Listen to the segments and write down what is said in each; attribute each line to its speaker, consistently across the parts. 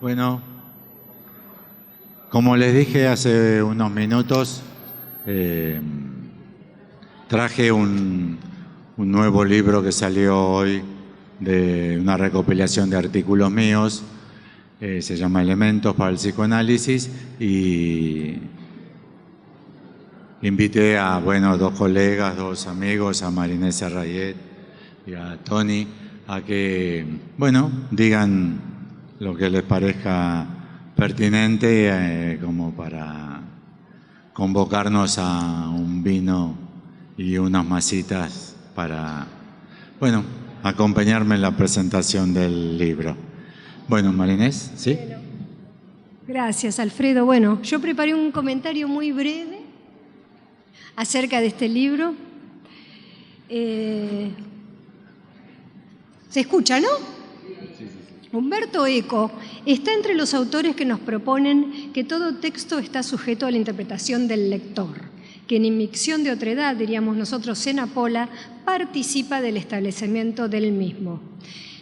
Speaker 1: Bueno, como les dije hace unos minutos, traje un nuevo libro que salió hoy de una recopilación de artículos míos, se llama Elementos para el Psicoanálisis, y invité a dos colegas, dos amigos, a Marinés Serrayet y a Tony, a que digan lo que les parezca pertinente, como para convocarnos a un vino y unas masitas para, acompañarme en la presentación del libro. Bueno, Marinés, ¿sí?
Speaker 2: Bueno, gracias, Alfredo. Bueno, yo preparé un comentario muy breve acerca de este libro. Se escucha, ¿no? Sí. Humberto Eco está entre los autores que nos proponen que todo texto está sujeto a la interpretación del lector, que en inmixción de otredad, diríamos nosotros en Apola, participa del establecimiento del mismo.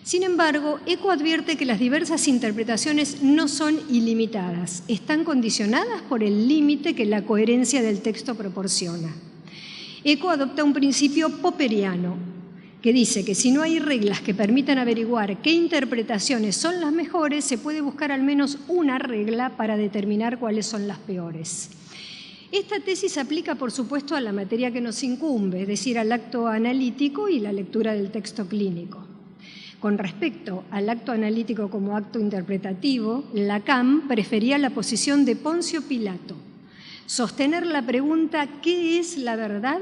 Speaker 2: Sin embargo, Eco advierte que las diversas interpretaciones no son ilimitadas, están condicionadas por el límite que la coherencia del texto proporciona. Eco adopta un principio popperiano, que dice que si no hay reglas que permitan averiguar qué interpretaciones son las mejores, se puede buscar al menos una regla para determinar cuáles son las peores. Esta tesis aplica, por supuesto, a la materia que nos incumbe, es decir, al acto analítico y la lectura del texto clínico. Con respecto al acto analítico como acto interpretativo, Lacan prefería la posición de Poncio Pilato, sostener la pregunta ¿qué es la verdad?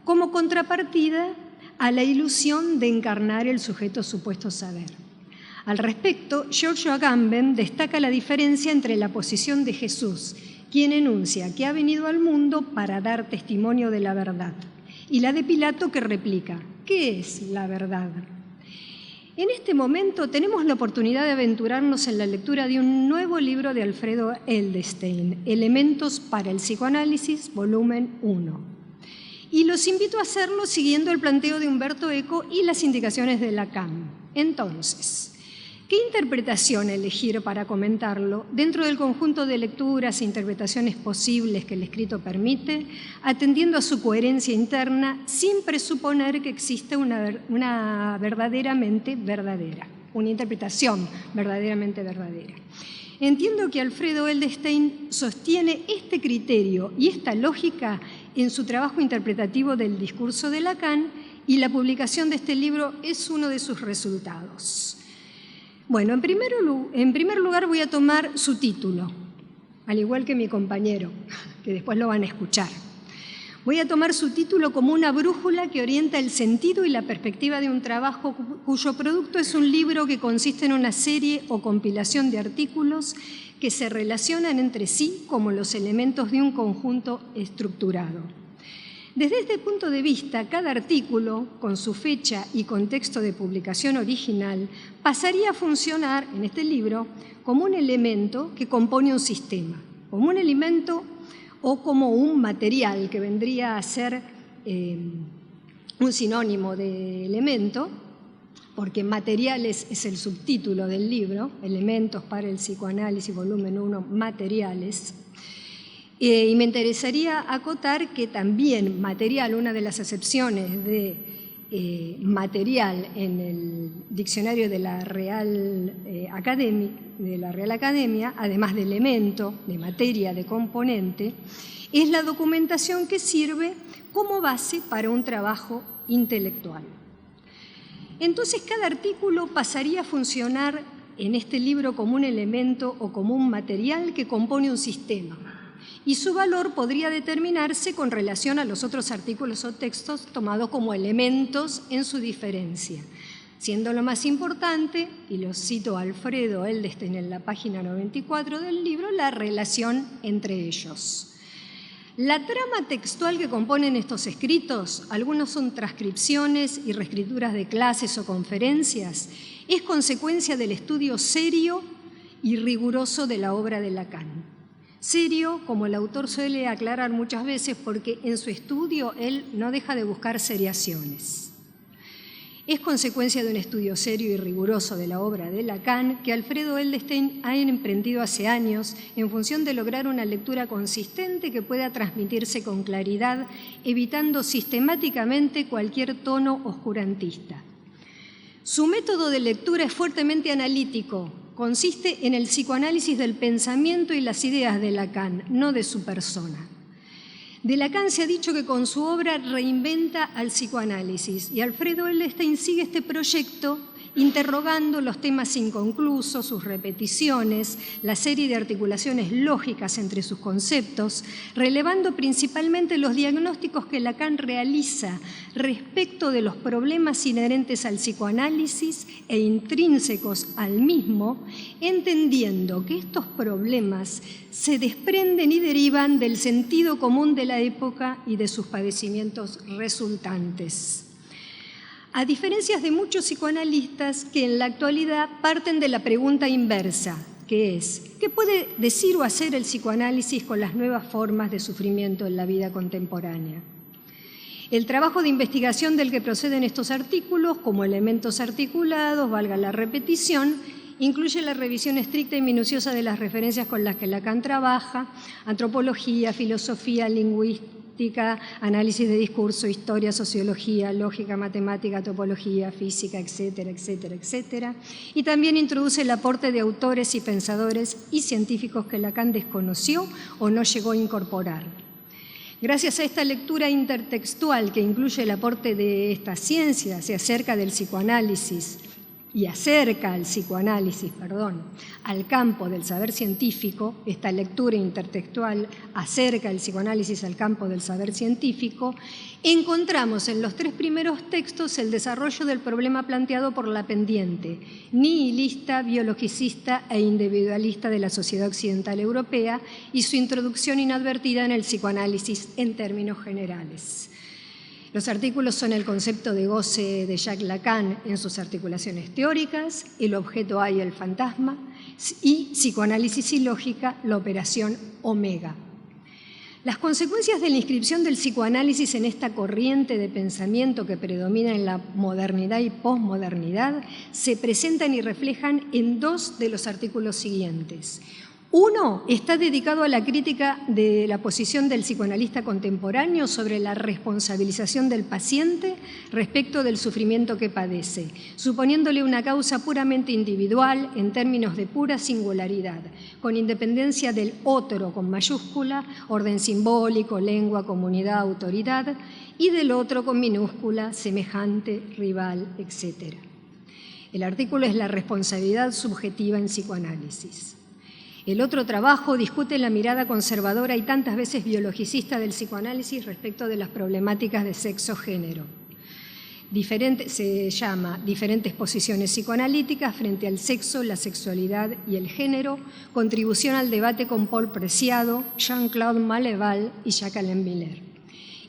Speaker 2: Como contrapartida a la ilusión de encarnar el sujeto supuesto saber. Al respecto, Giorgio Agamben destaca la diferencia entre la posición de Jesús, quien enuncia que ha venido al mundo para dar testimonio de la verdad, y la de Pilato, que replica ¿qué es la verdad? En este momento tenemos la oportunidad de aventurarnos en la lectura de un nuevo libro de Alfredo Edelstein, Elementos para el Psicoanálisis, volumen 1. Y los invito a hacerlo siguiendo el planteo de Humberto Eco y las indicaciones de Lacan. Entonces, ¿qué interpretación elegir para comentarlo dentro del conjunto de lecturas e interpretaciones posibles que el escrito permite, atendiendo a su coherencia interna sin presuponer que existe una verdaderamente verdadera, una interpretación verdaderamente verdadera? Entiendo que Alfredo Edelstein sostiene este criterio y esta lógica en su trabajo interpretativo del discurso de Lacan, y la publicación de este libro es uno de sus resultados. Bueno, en primer lugar voy a tomar su título, al igual que mi compañero, que después lo van a escuchar. Voy a tomar su título como una brújula que orienta el sentido y la perspectiva de un trabajo cuyo producto es un libro que consiste en una serie o compilación de artículos que se relacionan entre sí como los elementos de un conjunto estructurado. Desde este punto de vista, cada artículo, con su fecha y contexto de publicación original, pasaría a funcionar en este libro como un elemento que compone un sistema, como un elemento o como un material, que vendría a ser un sinónimo de elemento, porque materiales es el subtítulo del libro, Elementos para el Psicoanálisis, volumen 1, materiales. Y me interesaría acotar que también material, una de las acepciones de material en el diccionario de la Real Academia, además de elemento, de materia, de componente, es la documentación que sirve como base para un trabajo intelectual. Entonces, cada artículo pasaría a funcionar en este libro como un elemento o como un material que compone un sistema, y su valor podría determinarse con relación a los otros artículos o textos tomados como elementos en su diferencia, siendo lo más importante, y lo cito a Alfredo Edelstein en la página 94 del libro, la relación entre ellos. La trama textual que componen estos escritos, algunos son transcripciones y reescrituras de clases o conferencias, es consecuencia del estudio serio y riguroso de la obra de Lacan. Serio, como el autor suele aclarar muchas veces, porque en su estudio él no deja de buscar seriaciones. Es consecuencia de un estudio serio y riguroso de la obra de Lacan que Alfredo Edelstein ha emprendido hace años en función de lograr una lectura consistente que pueda transmitirse con claridad, evitando sistemáticamente cualquier tono oscurantista. Su método de lectura es fuertemente analítico, consiste en el psicoanálisis del pensamiento y las ideas de Lacan, no de su persona. De Lacan se ha dicho que con su obra reinventa al psicoanálisis y Alfredo Edelstein sigue este proyecto interrogando los temas inconclusos, sus repeticiones, la serie de articulaciones lógicas entre sus conceptos, relevando principalmente los diagnósticos que Lacan realiza respecto de los problemas inherentes al psicoanálisis e intrínsecos al mismo, entendiendo que estos problemas se desprenden y derivan del sentido común de la época y de sus padecimientos resultantes. A diferencia de muchos psicoanalistas que en la actualidad parten de la pregunta inversa, que es, ¿qué puede decir o hacer el psicoanálisis con las nuevas formas de sufrimiento en la vida contemporánea? El trabajo de investigación del que proceden estos artículos, como elementos articulados, valga la repetición, incluye la revisión estricta y minuciosa de las referencias con las que Lacan trabaja, antropología, filosofía, lingüística, análisis de discurso, historia, sociología, lógica, matemática, topología, física, etcétera, etcétera, etcétera. Y también introduce el aporte de autores y pensadores y científicos que Lacan desconoció o no llegó a incorporar. Gracias a esta lectura intertextual que incluye el aporte de esta ciencia, se acerca del psicoanálisis y acerca al psicoanálisis, al campo del saber científico, esta lectura intertextual acerca el psicoanálisis al campo del saber científico, encontramos en los tres primeros textos el desarrollo del problema planteado por la pendiente, nihilista, biologicista e individualista de la sociedad occidental europea y su introducción inadvertida en el psicoanálisis en términos generales. Los artículos son el concepto de goce de Jacques Lacan en sus articulaciones teóricas, el objeto A y el fantasma, y psicoanálisis y lógica, la operación omega. Las consecuencias de la inscripción del psicoanálisis en esta corriente de pensamiento que predomina en la modernidad y posmodernidad se presentan y reflejan en dos de los artículos siguientes. Uno está dedicado a la crítica de la posición del psicoanalista contemporáneo sobre la responsabilización del paciente respecto del sufrimiento que padece, suponiéndole una causa puramente individual en términos de pura singularidad, con independencia del otro con mayúscula, orden simbólico, lengua, comunidad, autoridad, y del otro con minúscula, semejante, rival, etc. El artículo es la responsabilidad subjetiva en psicoanálisis. El otro trabajo discute la mirada conservadora y tantas veces biologicista del psicoanálisis respecto de las problemáticas de sexo-género. Se llama Diferentes posiciones psicoanalíticas frente al sexo, la sexualidad y el género, contribución al debate con Paul Preciado, Jean-Claude Maleval y Jacqueline Miller.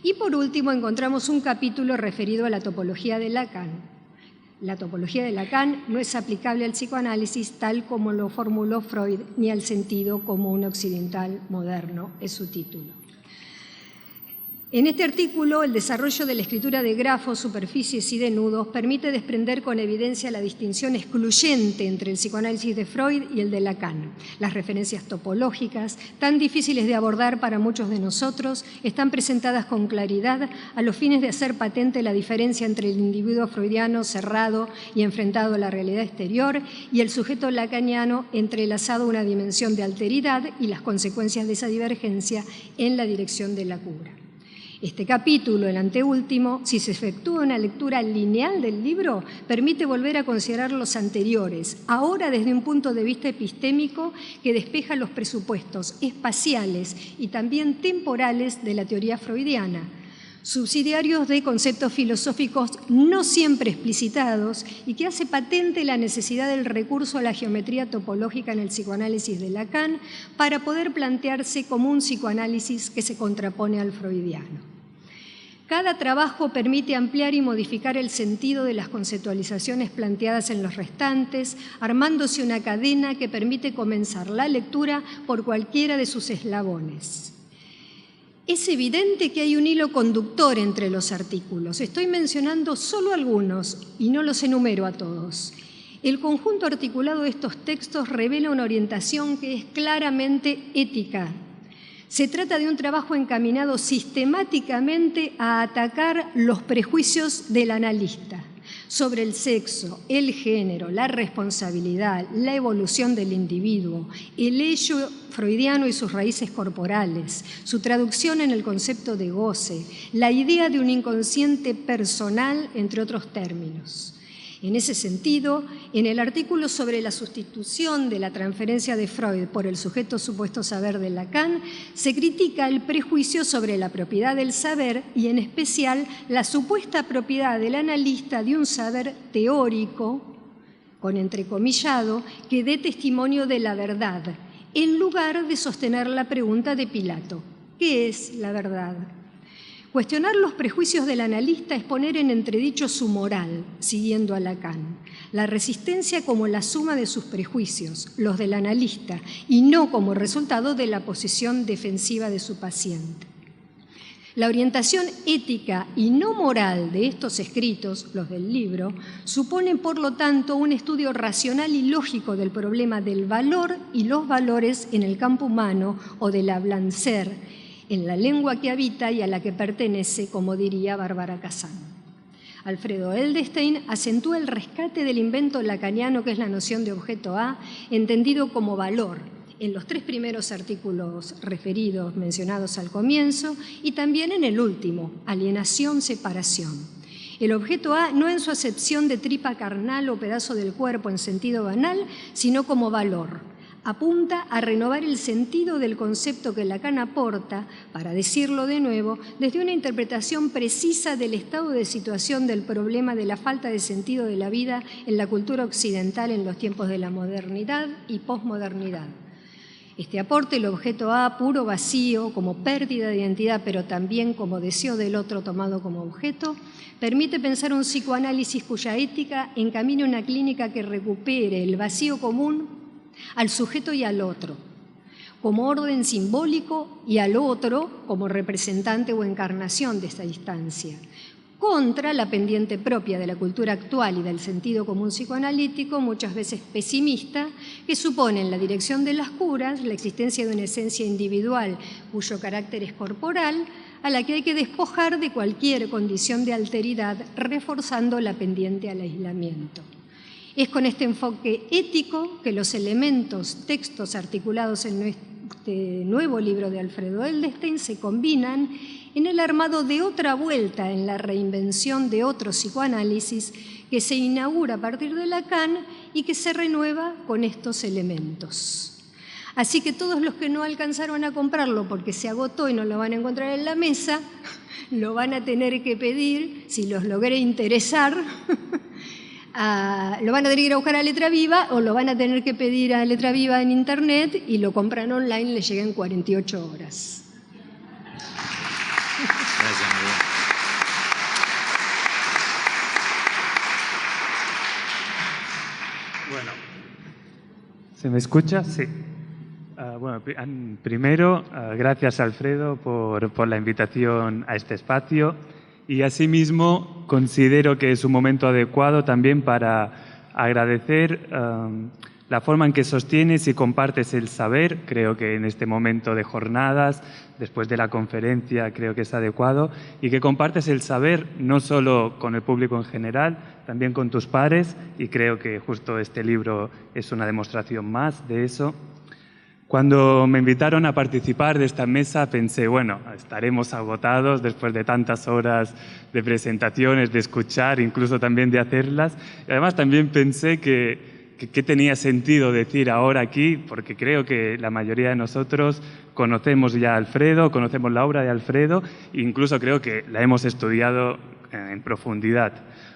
Speaker 2: Y por último encontramos un capítulo referido a la topología de Lacan. La topología de Lacan no es aplicable al psicoanálisis tal como lo formuló Freud, ni al sentido común occidental moderno, es su título. En este artículo, el desarrollo de la escritura de grafos, superficies y de nudos permite desprender con evidencia la distinción excluyente entre el psicoanálisis de Freud y el de Lacan. Las referencias topológicas, tan difíciles de abordar para muchos de nosotros, están presentadas con claridad a los fines de hacer patente la diferencia entre el individuo freudiano cerrado y enfrentado a la realidad exterior y el sujeto lacaniano entrelazado a una dimensión de alteridad y las consecuencias de esa divergencia en la dirección de la cura. Este capítulo, el anteúltimo, si se efectúa una lectura lineal del libro, permite volver a considerar los anteriores, ahora desde un punto de vista epistémico que despeja los presupuestos espaciales y también temporales de la teoría freudiana, subsidiarios de conceptos filosóficos no siempre explicitados y que hace patente la necesidad del recurso a la geometría topológica en el psicoanálisis de Lacan para poder plantearse como un psicoanálisis que se contrapone al freudiano. Cada trabajo permite ampliar y modificar el sentido de las conceptualizaciones planteadas en los restantes, armándose una cadena que permite comenzar la lectura por cualquiera de sus eslabones. Es evidente que hay un hilo conductor entre los artículos. Estoy mencionando solo algunos y no los enumero a todos. El conjunto articulado de estos textos revela una orientación que es claramente ética. Se trata de un trabajo encaminado sistemáticamente a atacar los prejuicios del analista sobre el sexo, el género, la responsabilidad, la evolución del individuo, el hecho freudiano y sus raíces corporales, su traducción en el concepto de goce, la idea de un inconsciente personal, entre otros términos. En ese sentido, en el artículo sobre la sustitución de la transferencia de Freud por el sujeto supuesto saber de Lacan, se critica el prejuicio sobre la propiedad del saber y, en especial, la supuesta propiedad del analista de un saber teórico, con entrecomillado, que dé testimonio de la verdad, en lugar de sostener la pregunta de Pilato: ¿qué es la verdad? Cuestionar los prejuicios del analista es poner en entredicho su moral, siguiendo a Lacan. La resistencia como la suma de sus prejuicios, los del analista, y no como resultado de la posición defensiva de su paciente. La orientación ética y no moral de estos escritos, los del libro, supone, por lo tanto, un estudio racional y lógico del problema del valor y los valores en el campo humano o del hablancer, en la lengua que habita y a la que pertenece, como diría Bárbara Kazan. Alfredo Edelstein acentúa el rescate del invento lacaniano que es la noción de objeto A, entendido como valor, en los 3 primeros artículos referidos, mencionados al comienzo, y también en el último, alienación-separación. El objeto A no en su acepción de tripa carnal o pedazo del cuerpo en sentido banal, sino como valor. Apunta a renovar el sentido del concepto que Lacan aporta, para decirlo de nuevo, desde una interpretación precisa del estado de situación del problema de la falta de sentido de la vida en la cultura occidental en los tiempos de la modernidad y posmodernidad. Este aporte, el objeto A, puro vacío, como pérdida de identidad, pero también como deseo del otro tomado como objeto, permite pensar un psicoanálisis cuya ética encamine una clínica que recupere el vacío común al sujeto y al otro, como orden simbólico, y al otro como representante o encarnación de esta distancia, contra la pendiente propia de la cultura actual y del sentido común psicoanalítico, muchas veces pesimista, que supone en la dirección de las curas la existencia de una esencia individual cuyo carácter es corporal, a la que hay que despojar de cualquier condición de alteridad, reforzando la pendiente al aislamiento. Es con este enfoque ético que los textos articulados en este nuevo libro de Alfredo Edelstein se combinan en el armado de otra vuelta en la reinvención de otro psicoanálisis que se inaugura a partir de Lacan y que se renueva con estos elementos. Así que todos los que no alcanzaron a comprarlo porque se agotó y no lo van a encontrar en la mesa, lo van a tener que pedir, si los logré interesar, lo van a tener que ir a buscar a Letra Viva o lo van a tener que pedir a Letra Viva en internet y lo compran online, le llega en 48 horas.
Speaker 1: Gracias, María.
Speaker 3: Bueno, ¿se me escucha? Sí. Bueno, primero, gracias Alfredo por la invitación a este espacio. Y asimismo considero que es un momento adecuado también para agradecer la forma en que sostienes y compartes el saber. Creo que en este momento de jornadas, después de la conferencia, creo que es adecuado. Y que compartes el saber no solo con el público en general, también con tus pares. Y creo que justo este libro es una demostración más de eso. Cuando me invitaron a participar de esta mesa pensé, bueno, estaremos agotados después de tantas horas de presentaciones, de escuchar, incluso también de hacerlas. Y además también pensé que tenía sentido decir ahora aquí, porque creo que la mayoría de nosotros conocemos ya a Alfredo, conocemos la obra de Alfredo, e incluso creo que la hemos estudiado en profundidad.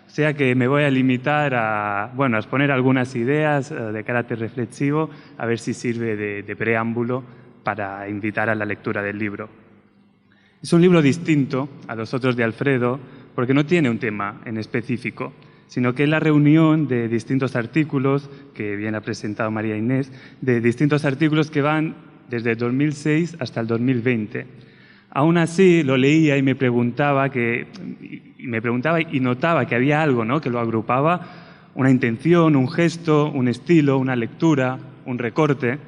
Speaker 3: O sea que me voy a limitar a exponer algunas ideas de carácter reflexivo, a ver si sirve de preámbulo para invitar a la lectura del libro. Es un libro distinto a los otros de Alfredo porque no tiene un tema en específico, sino que es la reunión de distintos artículos, que bien ha presentado María Inés, de distintos artículos que van desde el 2006 hasta el 2020. Aún así, lo leía y me preguntaba y notaba que había algo, ¿no?, que lo agrupaba, una intención, un gesto, un estilo, una lectura, un recorte.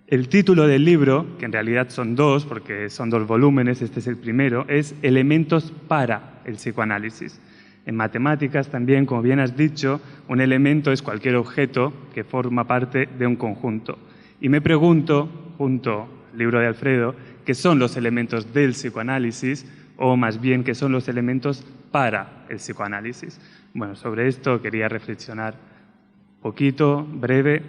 Speaker 3: El título del libro, que en realidad son dos, porque son 2 volúmenes, este es el primero, es Elementos para el psicoanálisis. En matemáticas también, como bien has dicho, un elemento es cualquier objeto que forma parte de un conjunto. Y me pregunto, junto al libro de Alfredo, ¿qué son los elementos del psicoanálisis? O más bien, ¿qué son los elementos para el psicoanálisis? Bueno, sobre esto quería reflexionar poquito, breve.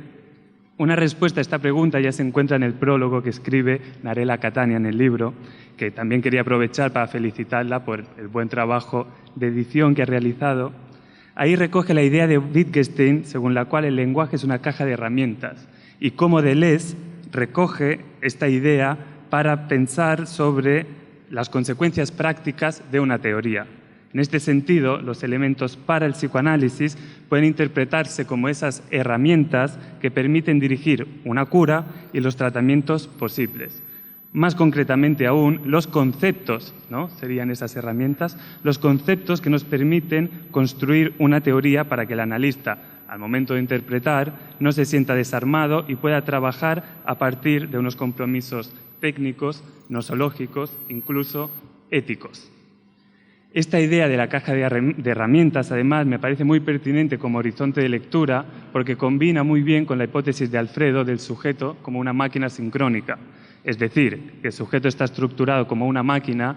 Speaker 3: Una respuesta a esta pregunta ya se encuentra en el prólogo que escribe Narela Catania en el libro, que también quería aprovechar para felicitarla por el buen trabajo de edición que ha realizado. Ahí recoge la idea de Wittgenstein, según la cual el lenguaje es una caja de herramientas, y cómo Deleuze recoge esta idea para pensar sobre las consecuencias prácticas de una teoría. En este sentido, los elementos para el psicoanálisis pueden interpretarse como esas herramientas que permiten dirigir una cura y los tratamientos posibles. Más concretamente aún, los conceptos, ¿no?, serían esas herramientas, los conceptos que nos permiten construir una teoría para que el analista, al momento de interpretar, no se sienta desarmado y pueda trabajar a partir de unos compromisos técnicos, nosológicos, incluso éticos. Esta idea de la caja de herramientas, además, me parece muy pertinente como horizonte de lectura porque combina muy bien con la hipótesis de Alfredo del sujeto como una máquina sincrónica. Es decir, que el sujeto está estructurado como una máquina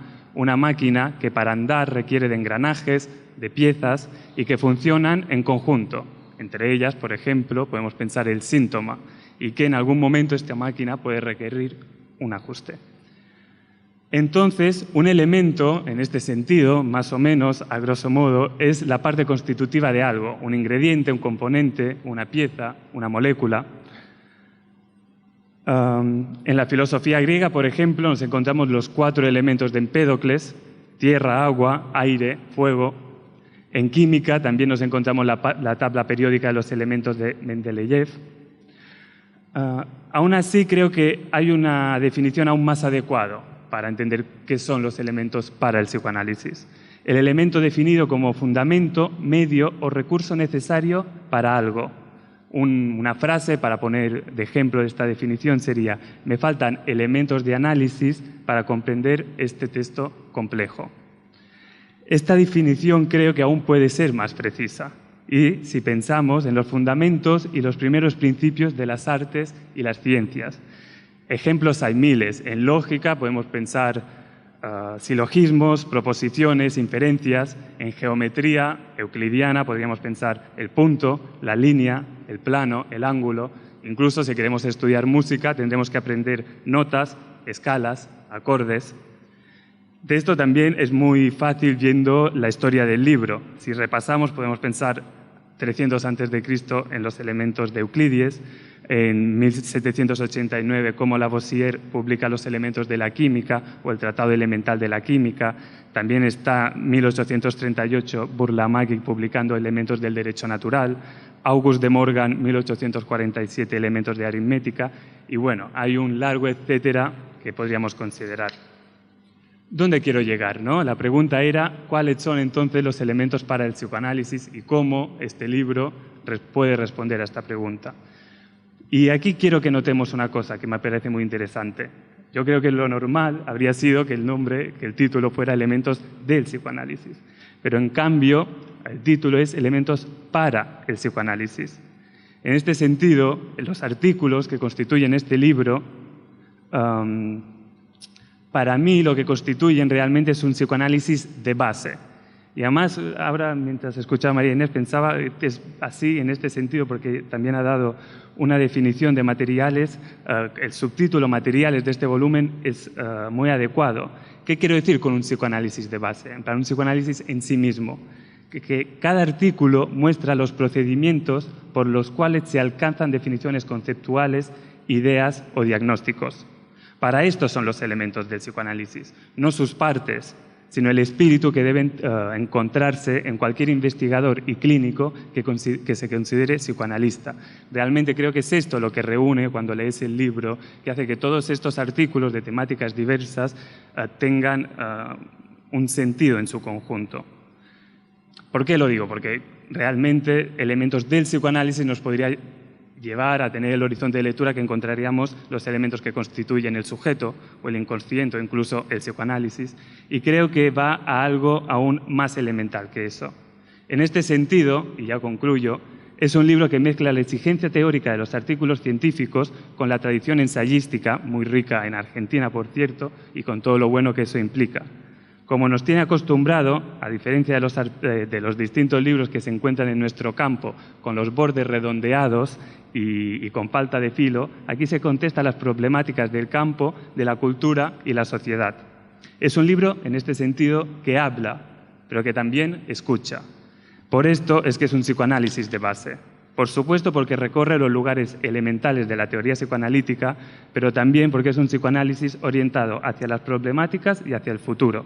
Speaker 3: que para andar requiere de engranajes, de piezas y que funcionan en conjunto. Entre ellas, por ejemplo, podemos pensar el síntoma y que en algún momento esta máquina puede requerir un ajuste. Entonces, un elemento, en este sentido, más o menos, a grosso modo, es la parte constitutiva de algo, un ingrediente, un componente, una pieza, una molécula. En la filosofía griega, por ejemplo, nos encontramos los 4 elementos de Empédocles: tierra, agua, aire, fuego. En química también nos encontramos la tabla periódica de los elementos de Mendeleev. Aún así, creo que hay una definición aún más adecuada para entender qué son los elementos para el psicoanálisis. El elemento definido como fundamento, medio o recurso necesario para algo. Una frase para poner de ejemplo de esta definición sería: me faltan elementos de análisis para comprender este texto complejo. Esta definición creo que aún puede ser más precisa. Y si pensamos en los fundamentos y los primeros principios de las artes y las ciencias. Ejemplos hay miles. En lógica podemos pensar silogismos, proposiciones, inferencias. En geometría euclidiana podríamos pensar el punto, la línea, el plano, el ángulo. Incluso si queremos estudiar música tendremos que aprender notas, escalas, acordes. De esto también es muy fácil viendo la historia del libro. Si repasamos podemos pensar 300 a.C. en los elementos de Euclides, en 1789 cómo Lavoisier publica los elementos de la química o el Tratado Elemental de la Química. También está 1838 Burlamagui publicando elementos del derecho natural, Auguste de Morgan 1847 elementos de aritmética y bueno, hay un largo etcétera que podríamos considerar. ¿Dónde quiero llegar, no? La pregunta era cuáles son entonces los elementos para el psicoanálisis y cómo este libro puede responder a esta pregunta. Y aquí quiero que notemos una cosa que me parece muy interesante. Yo creo que lo normal habría sido que el título fuera Elementos del psicoanálisis. Pero en cambio, el título es Elementos para el psicoanálisis. En este sentido, los artículos que constituyen este libro, para mí lo que constituyen realmente es un psicoanálisis de base. Y además, ahora, mientras escuchaba a María Inés, pensaba que es así en este sentido, porque también ha dado una definición de materiales. El subtítulo Materiales de este volumen es muy adecuado. ¿Qué quiero decir con un psicoanálisis de base? Para un psicoanálisis en sí mismo. Que cada artículo muestra los procedimientos por los cuales se alcanzan definiciones conceptuales, ideas o diagnósticos. Para esto son los elementos del psicoanálisis, no sus partes, sino el espíritu que debe encontrarse en cualquier investigador y clínico que se considere psicoanalista. Realmente creo que es esto lo que reúne cuando lees el libro, que hace que todos estos artículos de temáticas diversas tengan un sentido en su conjunto. ¿Por qué lo digo? Porque realmente elementos del psicoanálisis nos podría llevar a tener el horizonte de lectura que encontraríamos los elementos que constituyen el sujeto o el inconsciente o incluso el psicoanálisis, y creo que va a algo aún más elemental que eso. En este sentido, y ya concluyo, es un libro que mezcla la exigencia teórica de los artículos científicos con la tradición ensayística, muy rica en Argentina, por cierto, y con todo lo bueno que eso implica. Como nos tiene acostumbrado, a diferencia de los distintos libros que se encuentran en nuestro campo, con los bordes redondeados y con falta de filo, aquí se contestan las problemáticas del campo, de la cultura y la sociedad. Es un libro, en este sentido, que habla, pero que también escucha. Por esto es que es un psicoanálisis de base. Por supuesto, porque recorre los lugares elementales de la teoría psicoanalítica, pero también porque es un psicoanálisis orientado hacia las problemáticas y hacia el futuro.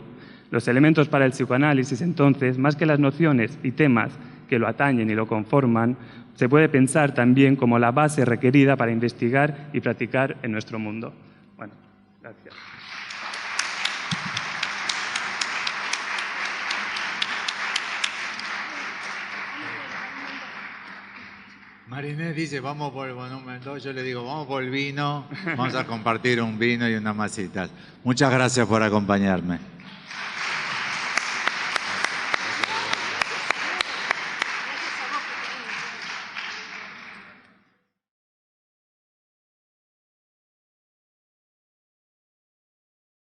Speaker 3: Los elementos para el psicoanálisis, entonces, más que las nociones y temas que lo atañen y lo conforman, se puede pensar también como la base requerida para investigar y practicar en nuestro mundo. Bueno, gracias.
Speaker 1: Marinés dice, vamos por el volumen 2, yo le digo, vamos por el vino, vamos a compartir un vino y unas masitas. Muchas gracias por acompañarme.